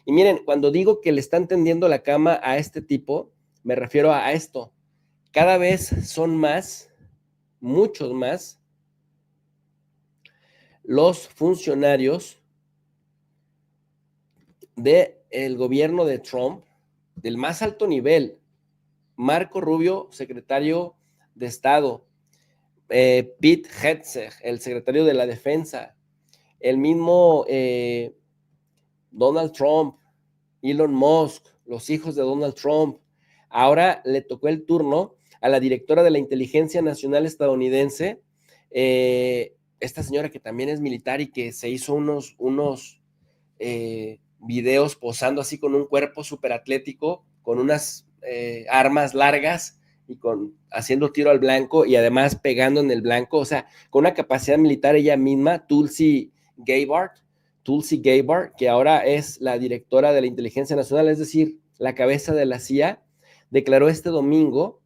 Y miren, cuando digo que le están tendiendo la cama a este tipo, me refiero a esto. Cada vez son más, muchos más, los funcionarios del gobierno de Trump, del más alto nivel. Marco Rubio, secretario de Estado, Pete Hegseth, el secretario de la Defensa, el mismo Donald Trump, Elon Musk, los hijos de Donald Trump. Ahora le tocó el turno a la directora de la Inteligencia Nacional estadounidense, esta señora que también es militar y que se hizo unos videos posando así con un cuerpo súper atlético, con unas armas largas y haciendo tiro al blanco y además pegando en el blanco, o sea, con una capacidad militar ella misma, Tulsi Gabbard, que ahora es la directora de la Inteligencia Nacional, es decir, la cabeza de la CIA, declaró este domingo,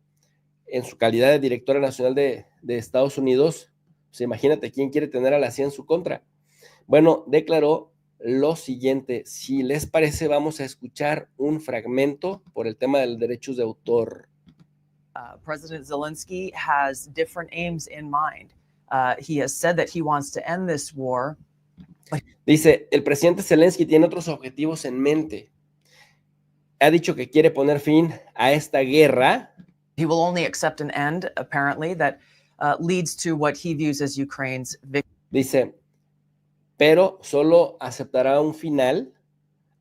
en su calidad de directora nacional de Estados Unidos, pues imagínate quién quiere tener a la CIA en su contra. Bueno, declaró lo siguiente. Si les parece, vamos a escuchar un fragmento por el tema de los derechos de autor. President Zelensky has different aims in mind. He has said that he wants to end this war. Dice, el presidente Zelensky tiene otros objetivos en mente. Ha dicho que quiere poner fin a esta guerra. He will only accept an end, apparently, that leads to what he views as Ukraine's victory. Dice, pero solo aceptará un final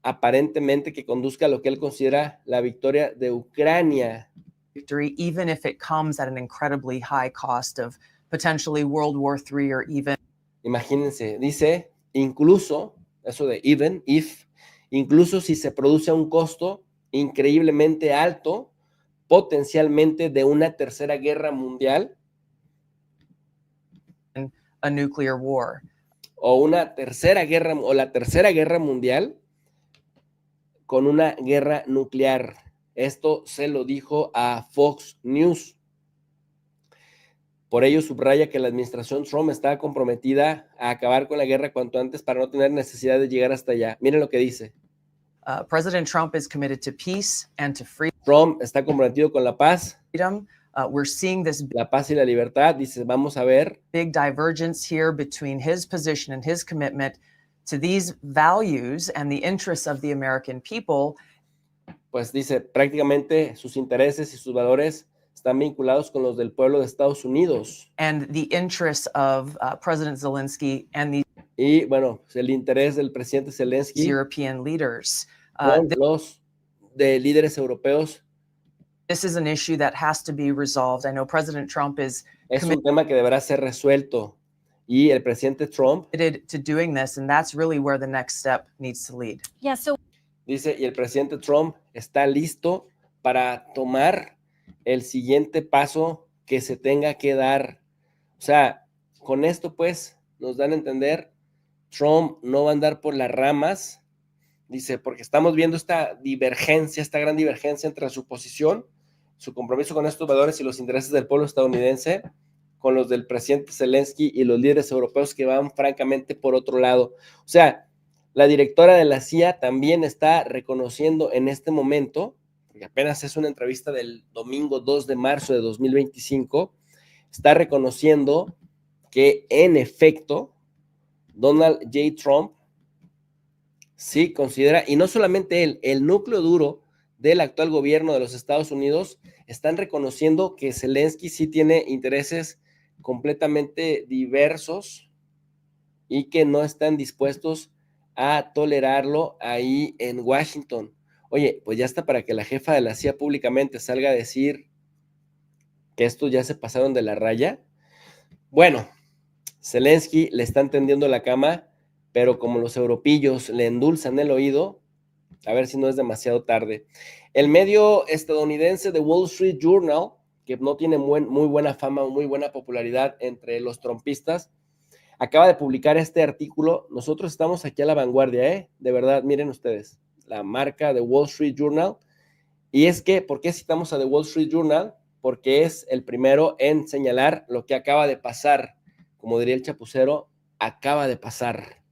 aparentemente que conduzca a lo que él considera la victoria de Ucrania. Victory, even if it comes at an incredibly high cost of potentially World War III or even. Imagínense, dice, incluso, eso de even, if, incluso si se produce a un costo increíblemente alto, potencialmente de una tercera guerra mundial. A nuclear war. O una tercera guerra, o la tercera guerra mundial con una guerra nuclear. Esto se lo dijo a Fox News. Por ello subraya que la administración Trump está comprometida a acabar con la guerra cuanto antes para no tener necesidad de llegar hasta allá. Miren lo que dice. President Trump is committed to peace and to freedom. Trump está comprometido con la paz. We're seeing this la paz y la libertad. Dice, vamos a ver. Big divergence here between his position and his commitment to these values and the interests of the American people. Pues dice, prácticamente sus intereses y sus valores están vinculados con los del pueblo de Estados Unidos. And the interests of President Zelensky and the y bueno, el interés del presidente Zelensky European leaders. Con los de líderes europeos. This is an issue that has to be resolved. I know President Trump is un tema que deberá ser resuelto y el presidente Trump committed to doing this, and that's really where the next step needs to lead. Yeah, dice, y el presidente Trump está listo para tomar el siguiente paso que se tenga que dar. O sea, con esto pues nos dan a entender, Trump no va a andar por las ramas, dice, porque estamos viendo esta divergencia, esta gran divergencia entre su posición, su compromiso con estos valores y los intereses del pueblo estadounidense, con los del presidente Zelensky y los líderes europeos que van francamente por otro lado. O sea, la directora de la CIA también está reconociendo en este momento, porque apenas es una entrevista del domingo 2 de marzo de 2025, está reconociendo que en efecto Donald J. Trump sí considera, y no solamente él, el núcleo duro del actual gobierno de los Estados Unidos están reconociendo que Zelensky sí tiene intereses completamente diversos y que no están dispuestos a tolerarlo ahí en Washington. Oye, pues ya está para que la jefa de la CIA públicamente salga a decir que estos ya se pasaron de la raya. Bueno, Zelensky le están tendiendo la cama, pero como los europillos le endulzan el oído, a ver si no es demasiado tarde. El medio estadounidense The Wall Street Journal, que no tiene muy buena fama, muy buena popularidad entre los trumpistas, acaba de publicar este artículo. Nosotros estamos aquí a la vanguardia, de verdad, miren ustedes, la marca The Wall Street Journal. Y es que, ¿por qué citamos a The Wall Street Journal? Porque es el primero en señalar lo que acaba de pasar. Como diría el chapucero, acaba de pasar.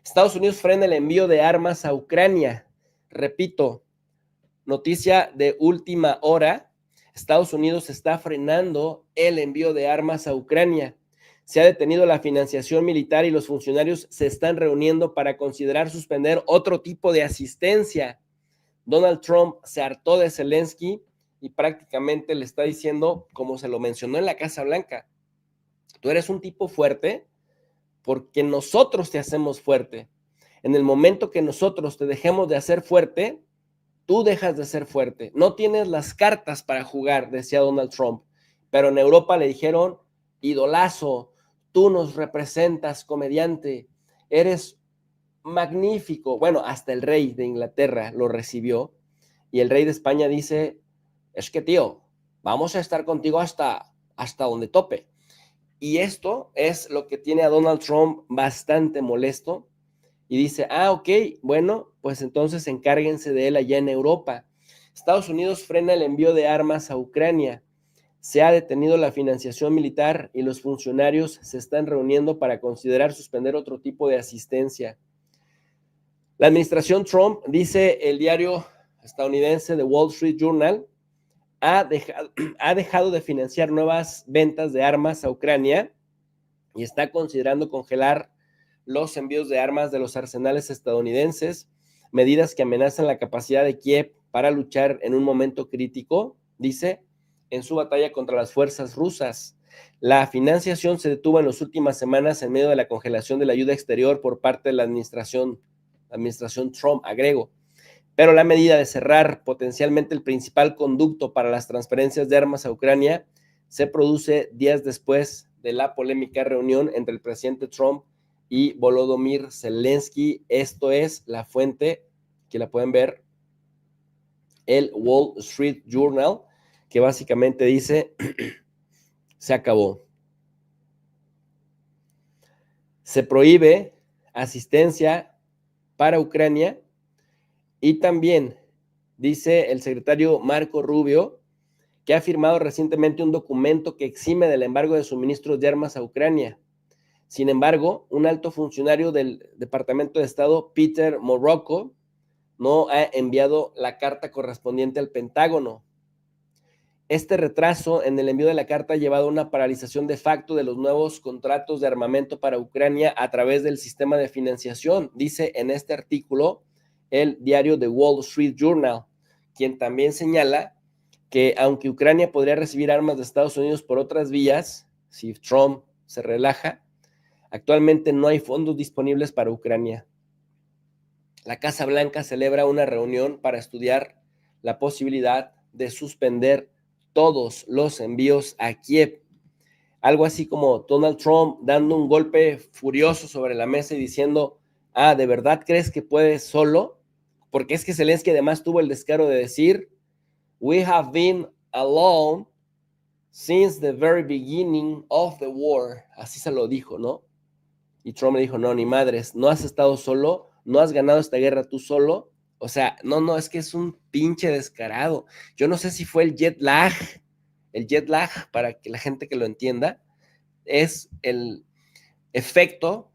Estados Unidos frena el envío de armas a Ucrania. Repito, noticia de última hora, Estados Unidos está frenando el envío de armas a Ucrania. Se ha detenido la financiación militar y los funcionarios se están reuniendo para considerar suspender otro tipo de asistencia. Donald Trump se hartó de Zelensky y prácticamente le está diciendo, como se lo mencionó en la Casa Blanca, tú eres un tipo fuerte porque nosotros te hacemos fuerte. En el momento que nosotros te dejemos de hacer fuerte, tú dejas de ser fuerte. No tienes las cartas para jugar, decía Donald Trump. Pero en Europa le dijeron, idolazo, tú nos representas, comediante, eres magnífico. Bueno, hasta el rey de Inglaterra lo recibió. Y el rey de España dice, es que tío, vamos a estar contigo hasta donde tope. Y esto es lo que tiene a Donald Trump bastante molesto. Y dice, ok, bueno, pues entonces encárguense de él allá en Europa. Estados Unidos frena el envío de armas a Ucrania. Se ha detenido la financiación militar y los funcionarios se están reuniendo para considerar suspender otro tipo de asistencia. La administración Trump, dice el diario estadounidense The Wall Street Journal, ha dejado de financiar nuevas ventas de armas a Ucrania y está considerando congelar los envíos de armas de los arsenales estadounidenses, medidas que amenazan la capacidad de Kiev para luchar en un momento crítico, dice, en su batalla contra las fuerzas rusas. La financiación se detuvo en las últimas semanas en medio de la congelación de la ayuda exterior por parte de la administración Trump, agrego. Pero la medida de cerrar potencialmente el principal conducto para las transferencias de armas a Ucrania se produce días después de la polémica reunión entre el presidente Trump y Volodymyr Zelensky. Esto es la fuente que la pueden ver, el Wall Street Journal, que básicamente dice, se acabó. Se prohíbe asistencia para Ucrania y también dice el secretario Marco Rubio que ha firmado recientemente un documento que exime del embargo de suministros de armas a Ucrania. Sin embargo, un alto funcionario del Departamento de Estado, Peter Morocco, no ha enviado la carta correspondiente al Pentágono. Este retraso en el envío de la carta ha llevado a una paralización de facto de los nuevos contratos de armamento para Ucrania a través del sistema de financiación, dice en este artículo el diario The Wall Street Journal, quien también señala que aunque Ucrania podría recibir armas de Estados Unidos por otras vías, si Trump se relaja, actualmente no hay fondos disponibles para Ucrania. La Casa Blanca celebra una reunión para estudiar la posibilidad de suspender todos los envíos a Kiev. Algo así como Donald Trump dando un golpe furioso sobre la mesa y diciendo, ¿de verdad crees que puedes solo? Porque es que Zelensky además tuvo el descaro de decir, we have been alone since the very beginning of the war. Así se lo dijo, ¿no? Y Trump le dijo, no, ni madres, no has estado solo, no has ganado esta guerra tú solo. O sea, no, es que es un pinche descarado. Yo no sé si fue el jet lag, para que la gente que lo entienda, es el efecto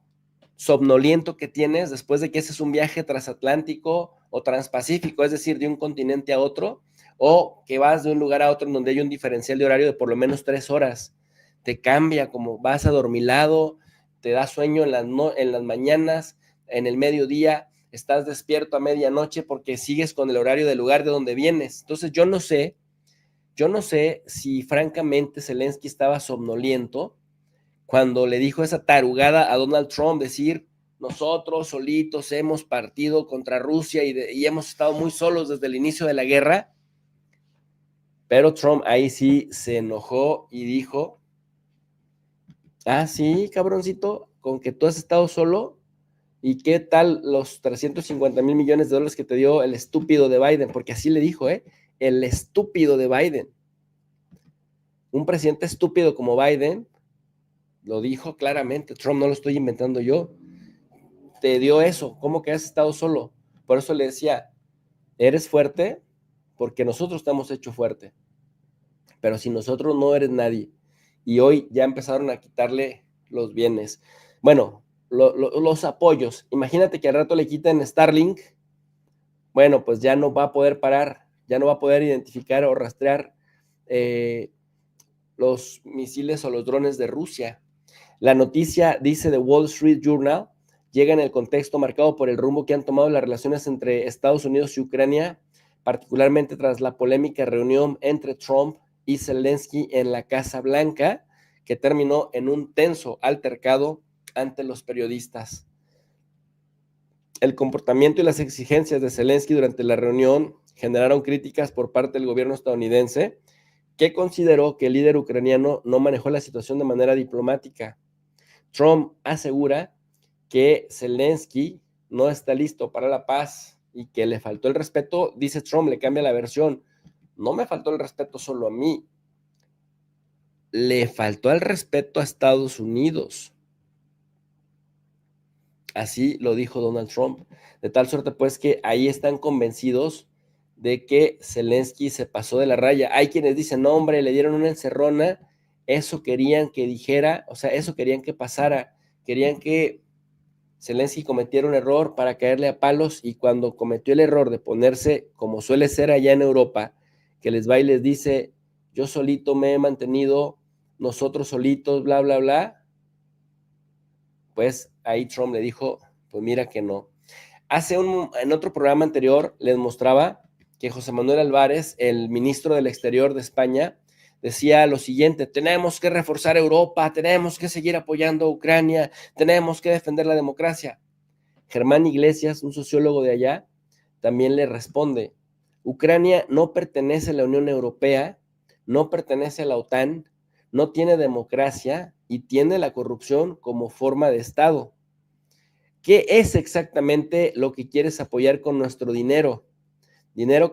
somnoliento que tienes después de que haces un viaje transatlántico o transpacífico, es decir, de un continente a otro, o que vas de un lugar a otro en donde hay un diferencial de horario de por lo menos 3 horas. Te cambia, como vas adormilado, te da sueño en las mañanas, en el mediodía, estás despierto a medianoche porque sigues con el horario del lugar de donde vienes. Entonces yo no sé si francamente Zelensky estaba somnoliento cuando le dijo esa tarugada a Donald Trump, decir, nosotros solitos hemos partido contra Rusia y hemos estado muy solos desde el inicio de la guerra. Pero Trump ahí sí se enojó y dijo, sí, cabroncito, con que tú has estado solo. ¿Y qué tal los 350,000 millones de dólares que te dio el estúpido de Biden? Porque así le dijo, el estúpido de Biden. Un presidente estúpido como Biden lo dijo claramente. Trump no lo estoy inventando yo. Te dio eso. ¿Cómo que has estado solo? Por eso le decía, eres fuerte porque nosotros te hemos hecho fuerte. Pero sin nosotros no eres nadie. Y hoy ya empezaron a quitarle los bienes. Bueno, los apoyos. Imagínate que al rato le quiten Starlink bueno, pues ya no va a poder parar, ya no va a poder identificar o rastrear los misiles o los drones de Rusia. La noticia, dice The Wall Street Journal, llega en el contexto marcado por el rumbo que han tomado las relaciones entre Estados Unidos y Ucrania, particularmente tras la polémica reunión entre Trump y Zelensky en la Casa Blanca, que terminó en un tenso altercado ante los periodistas. El comportamiento y las exigencias de Zelensky durante la reunión generaron críticas por parte del gobierno estadounidense, que consideró que el líder ucraniano no manejó la situación de manera diplomática. Trump asegura que Zelensky no está listo para la paz y que le faltó el respeto. Dice Trump, le cambia la versión. No me faltó el respeto solo a mí, le faltó el respeto a Estados Unidos. Así lo dijo Donald Trump. De tal suerte, pues, que ahí están convencidos de que Zelensky se pasó de la raya. Hay quienes dicen, no, hombre, le dieron una encerrona, eso querían que dijera, o sea, eso querían que pasara, querían que Zelensky cometiera un error para caerle a palos, y cuando cometió el error de ponerse, como suele ser allá en Europa, que les va y les dice, yo solito me he mantenido, nosotros solitos, bla, bla, bla, pues ahí Trump le dijo, pues mira que no. En otro programa anterior les mostraba que José Manuel Álvarez, el ministro del Exterior de España, decía lo siguiente: tenemos que reforzar Europa, tenemos que seguir apoyando a Ucrania, tenemos que defender la democracia. Germán Iglesias, un sociólogo de allá, también le responde: Ucrania no pertenece a la Unión Europea, no pertenece a la OTAN, no tiene democracia y tiene la corrupción como forma de Estado. ¿Qué es exactamente lo que quieres apoyar con nuestro dinero? Dinero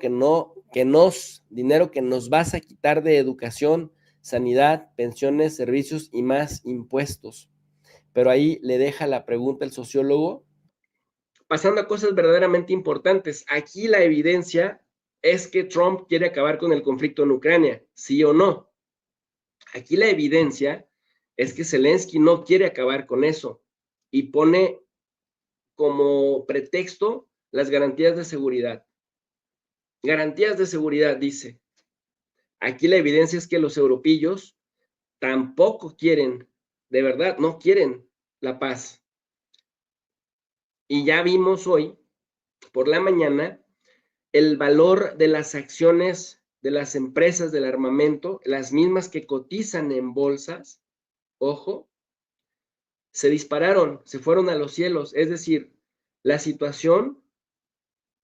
dinero que nos vas a quitar de educación, sanidad, pensiones, servicios y más impuestos. Pero ahí le deja la pregunta el sociólogo, pasando a cosas verdaderamente importantes. Aquí la evidencia es que Trump quiere acabar con el conflicto en Ucrania, ¿sí o no? Aquí la evidencia es que Zelensky no quiere acabar con eso y pone como pretexto las garantías de seguridad. Garantías de seguridad, dice. Aquí la evidencia es que los europillos tampoco quieren, de verdad, no quieren la paz. Y ya vimos hoy, por la mañana, el valor de las acciones de las empresas del armamento, las mismas que cotizan en bolsas, ojo, se dispararon, se fueron a los cielos. Es decir, la situación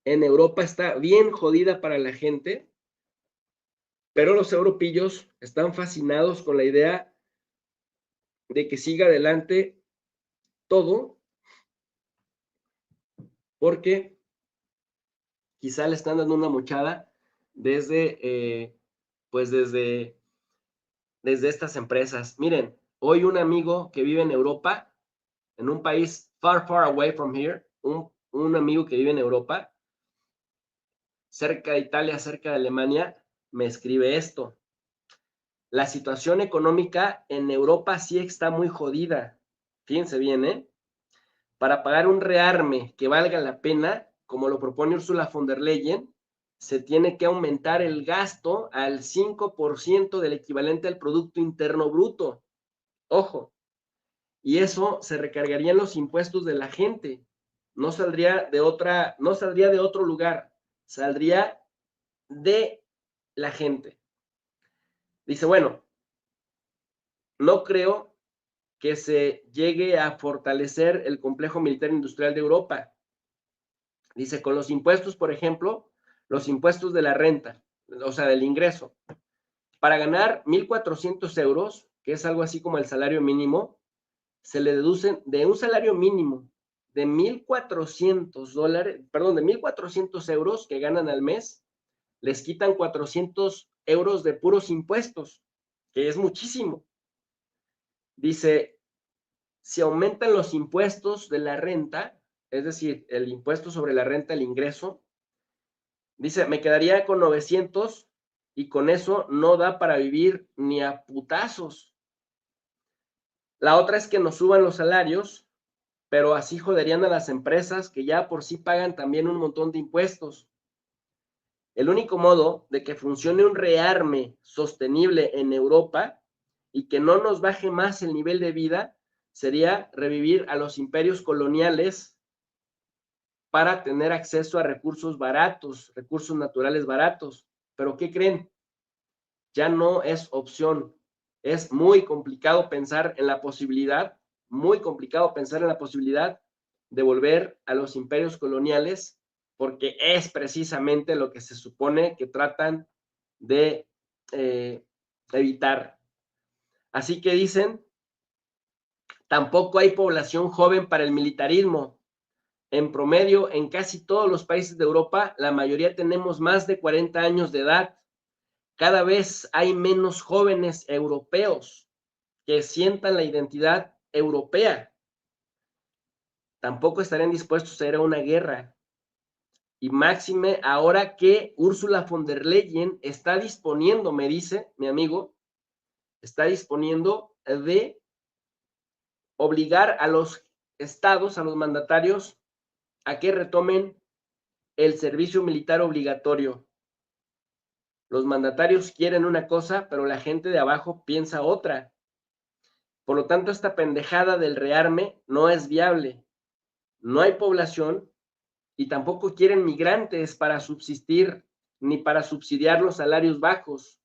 en Europa está bien jodida para la gente, pero los europillos están fascinados con la idea de que siga adelante todo, porque quizá le están dando una mochada desde, pues desde estas empresas. Miren, hoy un amigo que vive en Europa, en un país far, far away from here, un amigo que vive en Europa, cerca de Italia, cerca de Alemania, me escribe esto: la situación económica en Europa sí está muy jodida. Fíjense bien, ¿eh? Para pagar un rearme que valga la pena, como lo propone Ursula von der Leyen, se tiene que aumentar el gasto al 5% del equivalente al Producto Interno Bruto. Ojo, y eso se recargaría en los impuestos de la gente. No saldría de otro lugar, saldría de la gente. Dice, bueno, no creo que se llegue a fortalecer el complejo militar industrial de Europa. Dice, con los impuestos, por ejemplo, los impuestos de la renta, o sea, del ingreso. Para ganar 1,400 euros, que es algo así como el salario mínimo, se le deducen de un salario mínimo de $1,400, perdón, de 1,400 euros que ganan al mes, les quitan 400 euros de puros impuestos, que es muchísimo. Dice, si aumentan los impuestos de la renta, es decir, el impuesto sobre la renta, el ingreso, dice, me quedaría con 900 y con eso no da para vivir ni a putazos. La otra es que nos suban los salarios, pero así joderían a las empresas que ya por sí pagan también un montón de impuestos. El único modo de que funcione un rearme sostenible en Europa y que no nos baje más el nivel de vida sería revivir a los imperios coloniales para tener acceso a recursos baratos, recursos naturales baratos. Pero ¿qué creen? Ya no es opción. Es muy complicado pensar en la posibilidad, muy complicado pensar en la posibilidad de volver a los imperios coloniales, porque es precisamente lo que se supone que tratan de evitar. Así que dicen, tampoco hay población joven para el militarismo. En promedio, en casi todos los países de Europa, la mayoría tenemos más de 40 años de edad. Cada vez hay menos jóvenes europeos que sientan la identidad europea. Tampoco estarían dispuestos a ir a una guerra. Y máxime, ahora que Ursula von der Leyen está disponiendo, me dice mi amigo, está disponiendo de obligar a los estados, a los mandatarios, a que retomen el servicio militar obligatorio. Los mandatarios quieren una cosa, pero la gente de abajo piensa otra. Por lo tanto, esta pendejada del rearme no es viable. No hay población y tampoco quieren migrantes para subsistir ni para subsidiar los salarios bajos.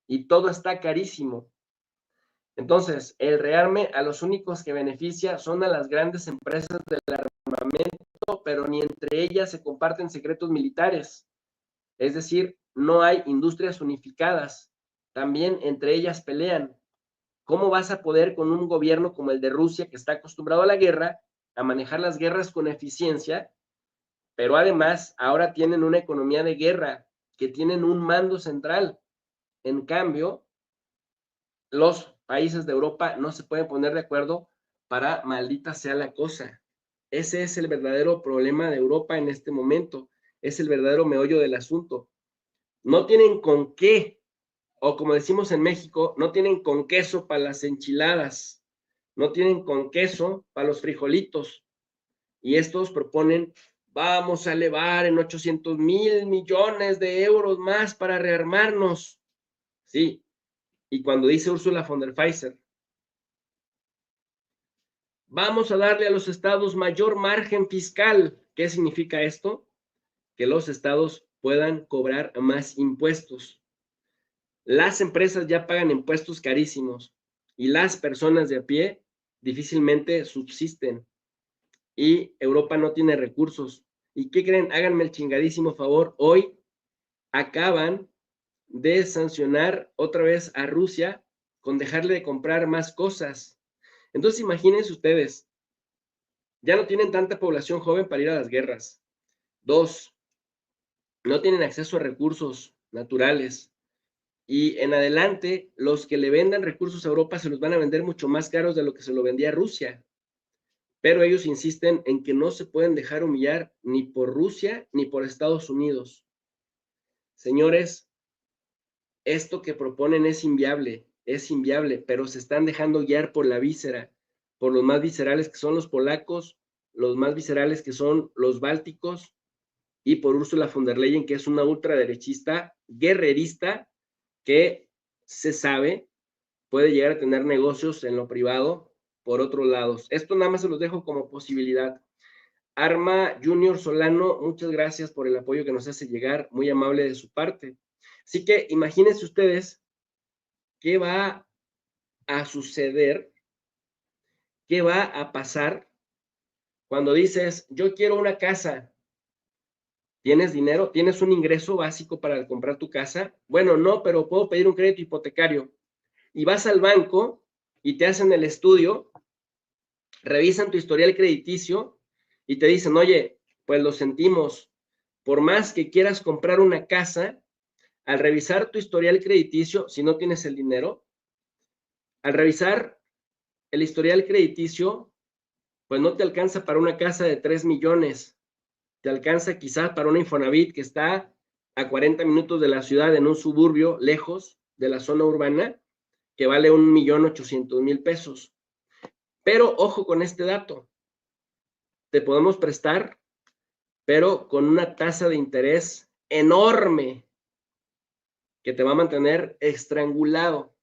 Y todo está carísimo. Entonces, el rearme a los únicos que beneficia son a las grandes empresas del armamento, pero ni entre ellas se comparten secretos militares. Es decir, no hay industrias unificadas. También entre ellas pelean. ¿Cómo vas a poder con un gobierno como el de Rusia, que está acostumbrado a la guerra, a manejar las guerras con eficiencia, pero además ahora tienen una economía de guerra, que tienen un mando central? En cambio, los países de Europa no se pueden poner de acuerdo para maldita sea la cosa. Ese es el verdadero problema de Europa en este momento. Es el verdadero meollo del asunto. No tienen con qué, o como decimos en México, no tienen con queso para las enchiladas, no tienen con queso para los frijolitos. Y estos proponen, vamos a elevar en 800,000 millones de euros más para rearmarnos. Sí, y cuando dice Ursula von der Leyen, vamos a darle a los estados mayor margen fiscal. ¿Qué significa esto? Que los estados puedan cobrar más impuestos. Las empresas ya pagan impuestos carísimos y las personas de a pie difícilmente subsisten. Y Europa no tiene recursos. ¿Y qué creen? Háganme el chingadísimo favor. Hoy acaban de sancionar otra vez a Rusia con dejarle de comprar más cosas. Entonces imagínense ustedes, ya no tienen tanta población joven para ir a las guerras. 2, no tienen acceso a recursos naturales. Y en adelante, los que le vendan recursos a Europa se los van a vender mucho más caros de lo que se lo vendía a Rusia. Pero ellos insisten en que no se pueden dejar humillar ni por Rusia ni por Estados Unidos. Señores, esto que proponen es inviable, pero se están dejando guiar por la víscera, por los más viscerales que son los polacos, los más viscerales que son los bálticos, y por Ursula von der Leyen, que es una ultraderechista, guerrerista, que se sabe puede llegar a tener negocios en lo privado por otros lados. Esto nada más se los dejo como posibilidad. Arma Junior Solano, muchas gracias por el apoyo que nos hace llegar, muy amable de su parte. Así que imagínense ustedes qué va a suceder, qué va a pasar cuando dices, yo quiero una casa. ¿Tienes dinero? ¿Tienes un ingreso básico para comprar tu casa? Bueno, no, pero puedo pedir un crédito hipotecario. Y vas al banco y te hacen el estudio, revisan tu historial crediticio y te dicen, oye, pues lo sentimos, por más que quieras comprar una casa, al revisar tu historial crediticio, si no tienes el dinero, al revisar el historial crediticio, pues no te alcanza para una casa de 3 millones, te alcanza quizás para una Infonavit que está a 40 minutos de la ciudad en un suburbio lejos de la zona urbana, que vale 1,800,000 pesos. Pero ojo con este dato, te podemos prestar, pero con una tasa de interés enorme que te va a mantener estrangulado.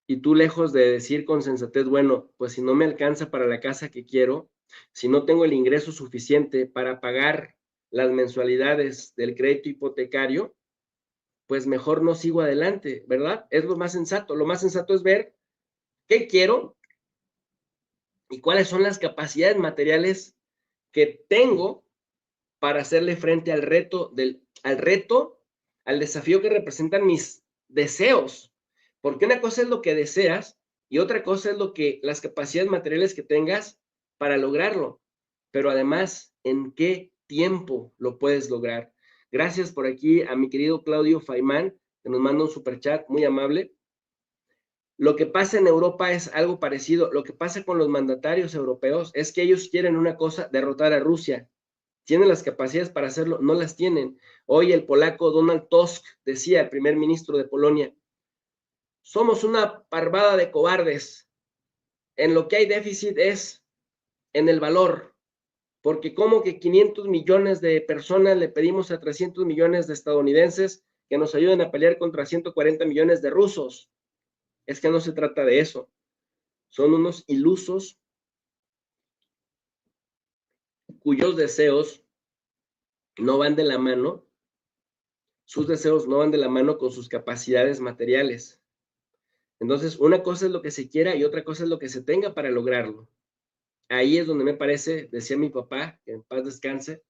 Y tú, lejos de decir con sensatez, bueno, pues si no me alcanza para la casa que quiero, si no tengo el ingreso suficiente para pagar las mensualidades del crédito hipotecario, pues mejor no sigo adelante, ¿verdad? Es lo más sensato. Lo más sensato es ver qué quiero y cuáles son las capacidades materiales que tengo para hacerle frente al reto, al desafío que representan mis deseos. Porque una cosa es lo que deseas y otra cosa es las capacidades materiales que tengas para lograrlo. Pero además, ¿en qué tiempo lo puedes lograr? Gracias por aquí a mi querido Claudio Faimán, que nos manda un superchat muy amable. Lo que pasa en Europa es algo parecido. Lo que pasa con los mandatarios europeos es que ellos quieren una cosa, derrotar a Rusia. ¿Tienen las capacidades para hacerlo? No las tienen. Hoy el polaco Donald Tusk decía, el primer ministro de Polonia, somos una parvada de cobardes. En lo que hay déficit es en el valor, porque como que 500 millones de personas le pedimos a 300 millones de estadounidenses que nos ayuden a pelear contra 140 millones de rusos. Es que no se trata de eso. Son unos ilusos cuyos deseos no van de la mano, sus deseos no van de la mano con sus capacidades materiales. Entonces, una cosa es lo que se quiera y otra cosa es lo que se tenga para lograrlo. Ahí es donde me parece, decía mi papá, que en paz descanse,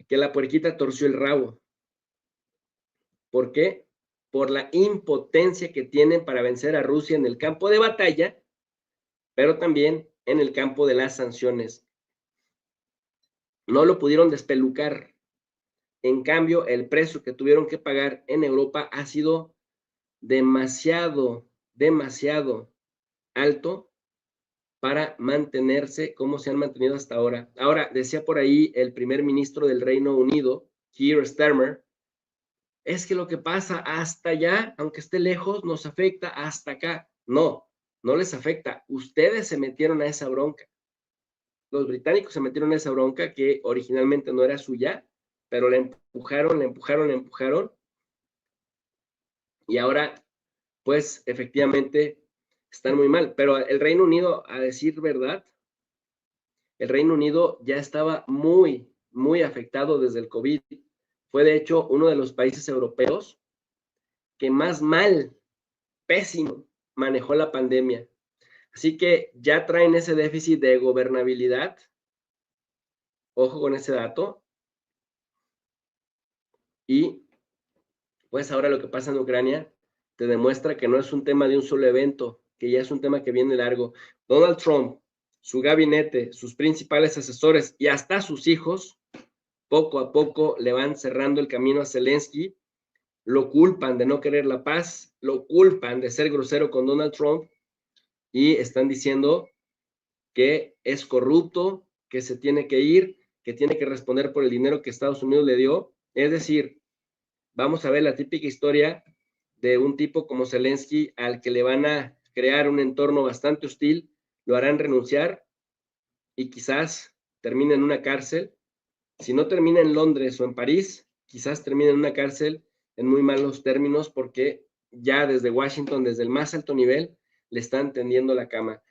que la puerquita torció el rabo. ¿Por qué? Por la impotencia que tienen para vencer a Rusia en el campo de batalla, pero también en el campo de las sanciones. No lo pudieron despelucar. En cambio, el precio que tuvieron que pagar en Europa ha sido demasiado alto para mantenerse como se han mantenido hasta ahora. Ahora, decía por ahí el primer ministro del Reino Unido, Keir Starmer, es que lo que pasa hasta allá, aunque esté lejos, nos afecta hasta acá. No, no les afecta. Ustedes se metieron a esa bronca. Los británicos se metieron a esa bronca que originalmente no era suya, pero la empujaron. Y ahora, pues, efectivamente, están muy mal. Pero el Reino Unido, a decir verdad, el Reino Unido ya estaba muy afectado desde el COVID. Fue, de hecho, uno de los países europeos que más mal, pésimo, manejó la pandemia. Así que ya traen ese déficit de gobernabilidad. Ojo con ese dato. Y pues ahora lo que pasa en Ucrania te demuestra que no es un tema de un solo evento, que ya es un tema que viene largo. Donald Trump, su gabinete, sus principales asesores y hasta sus hijos, poco a poco le van cerrando el camino a Zelensky, lo culpan de no querer la paz, lo culpan de ser grosero con Donald Trump y están diciendo que es corrupto, que se tiene que ir, que tiene que responder por el dinero que Estados Unidos le dio. Es decir, vamos a ver la típica historia de un tipo como Zelensky al que le van a crear un entorno bastante hostil, lo harán renunciar y quizás termine en una cárcel. Si no termina en Londres o en París, quizás termine en una cárcel en muy malos términos porque ya desde Washington, desde el más alto nivel, le están tendiendo la cama.